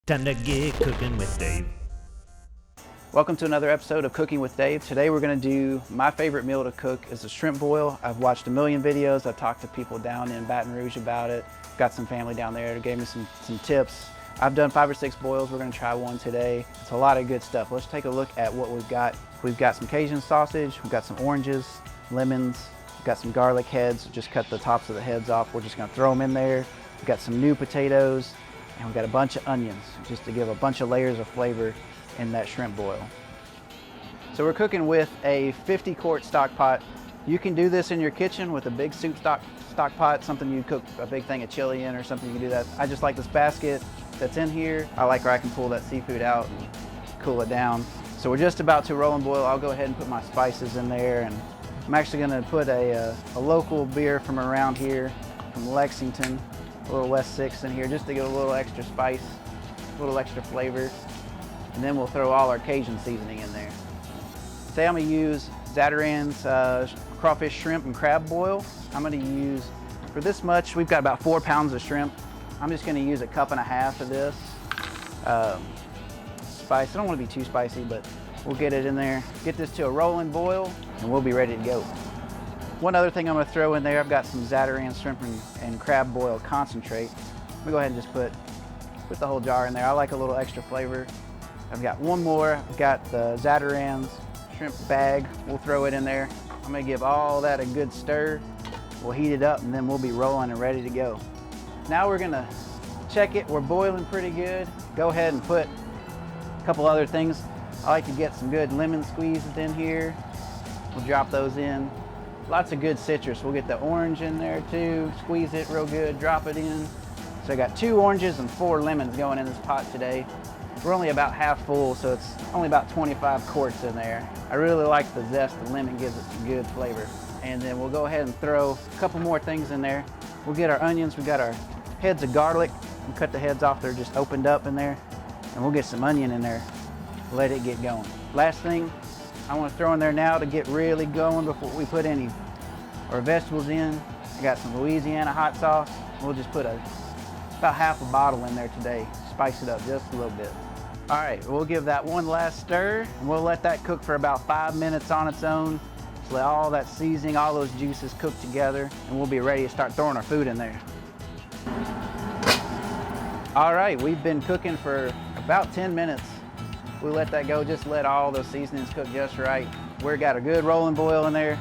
Time to get cooking with Dave. Welcome to another episode of Cooking with Dave. Today we're going to do my favorite meal to cook is a shrimp boil. I've watched a million videos. I've talked to people down in Baton Rouge about it. Got some family down there that gave me some tips. I've done 5 or 6 boils. We're going to try one today. It's a lot of good stuff. Let's take a look at what we've got. We've got some Cajun sausage. We've got some oranges, lemons. We've got some garlic heads. Just cut the tops of the heads off. We're just going to throw them in there. We've got some new potatoes. And we've got a bunch of onions just to give a bunch of layers of flavor in that shrimp boil. So we're cooking with a 50 quart stock pot. You can do this in your kitchen with a big soup stock pot, something you cook a big thing of chili in or something, you can do that. I just like this basket that's in here. I like where I can pull that seafood out and cool it down. So we're just about to roll and boil. I'll go ahead and put my spices in there, and I'm actually gonna put a local beer from around here, from Lexington, a little West 6 in here, just to get a little extra spice, a little extra flavor. And then we'll throw all our Cajun seasoning in there. Today I'm gonna use ZATARAINS crawfish, shrimp, and crab boil. I'm gonna use, for this much, we've got about 4 pounds of shrimp. I'm just gonna use a 1.5 cups of this. Spice, I don't wanna be too spicy, but we'll get it in there. Get this to a rolling boil, and we'll be ready to go. One other thing I'm gonna throw in there, I've got some ZATARAINS shrimp and crab boil concentrate. I'm gonna go ahead and just put the whole jar in there. I like a little extra flavor. I've got one more. I've got the ZATARAINS shrimp bag. We'll throw it in there. I'm gonna give all that a good stir. We'll heat it up, and then we'll be rolling and ready to go. Now we're gonna check it. We're boiling pretty good. Go ahead and put a couple other things. I like to get some good lemon squeezes in here. We'll drop those in. Lots of good citrus. We'll get the orange in there too. Squeeze it real good, drop it in. So I got 2 oranges and 4 lemons going in this pot today. We're only about half full, so it's only about 25 quarts in there. I really like the zest. The lemon gives it some good flavor. And then we'll go ahead and throw a couple more things in there. We'll get our onions. We got our heads of garlic. We'll cut the heads off. They're just opened up in there. And we'll get some onion in there. Let it get going. Last thing I want to throw in there now to get really going before we put any our vegetables in. I got some Louisiana hot sauce. We'll just put about half a bottle in there today. Spice it up just a little bit. All right, we'll give that one last stir, and we'll let that cook for about 5 minutes on its own. Just let all that seasoning, all those juices cook together, and we'll be ready to start throwing our food in there. All right, we've been cooking for about 10 minutes. We let that go, just let all those seasonings cook just right. We've got a good rolling boil in there.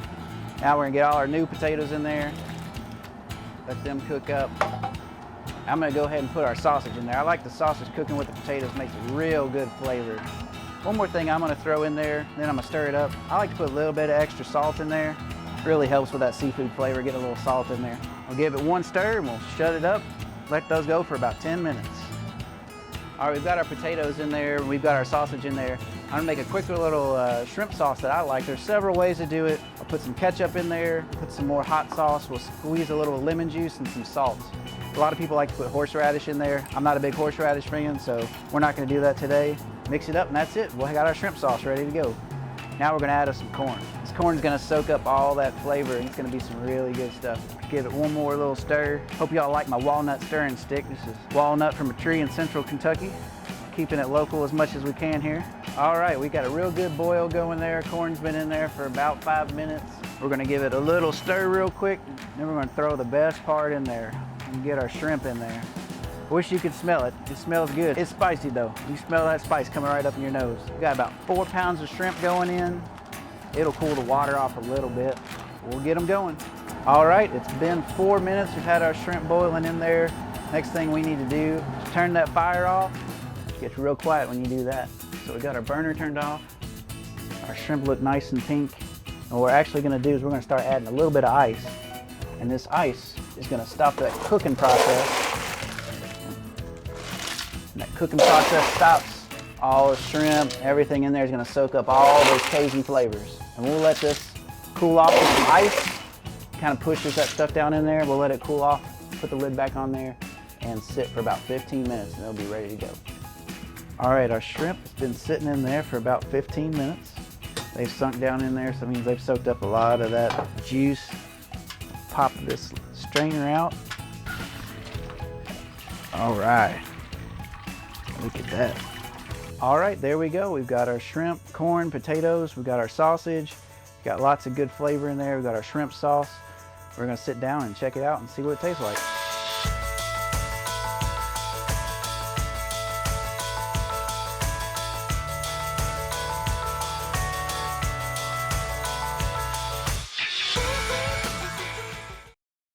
Now we're gonna get all our new potatoes in there. Let them cook up. I'm gonna go ahead and put our sausage in there. I like the sausage cooking with the potatoes, makes a real good flavor. One more thing I'm gonna throw in there, then I'm gonna stir it up. I like to put a little bit of extra salt in there. Really helps with that seafood flavor, get a little salt in there. We'll give it one stir and we'll shut it up. Let those go for about 10 minutes. All right, we've got our potatoes in there, we've got our sausage in there. I'm gonna make a quick little shrimp sauce that I like. There's several ways to do it. I'll put some ketchup in there, put some more hot sauce. We'll squeeze a little lemon juice and some salt. A lot of people like to put horseradish in there. I'm not a big horseradish fan, so we're not gonna do that today. Mix it up and that's it. We got our shrimp sauce ready to go. Now we're gonna add some corn. This corn is gonna soak up all that flavor, and it's gonna be some really good stuff. Give it one more little stir. Hope y'all like my walnut stirring stick. This is walnut from a tree in central Kentucky. Keeping it local as much as we can here. All right, we got a real good boil going there. Corn's been in there for about 5 minutes. We're gonna give it a little stir real quick, then we're gonna throw the best part in there and get our shrimp in there. Wish you could smell it. It smells good. It's spicy though. You smell that spice coming right up in your nose. We got about 4 pounds of shrimp going in. It'll cool the water off a little bit. We'll get them going. All right, it's been 4 minutes. We've had our shrimp boiling in there. Next thing we need to do is turn that fire off. It gets real quiet when you do that. So we got our burner turned off. Our shrimp look nice and pink. And what we're actually gonna do is we're gonna start adding a little bit of ice. And this ice is gonna stop that cooking process. And that cooking process stops, all the shrimp, everything in there is gonna soak up all those Cajun flavors. And we'll let this cool off with some ice. Kind of pushes that stuff down in there. We'll let it cool off, put the lid back on there, and sit for about 15 minutes, and it'll be ready to go. All right, our shrimp has been sitting in there for about 15 minutes. They've sunk down in there, so that means they've soaked up a lot of that juice. Pop this strainer out. All right. Look at that. All right, there we go. We've got our shrimp, corn, potatoes. We've got our sausage. Got lots of good flavor in there. We've got our shrimp sauce. We're gonna sit down and check it out and see what it tastes like.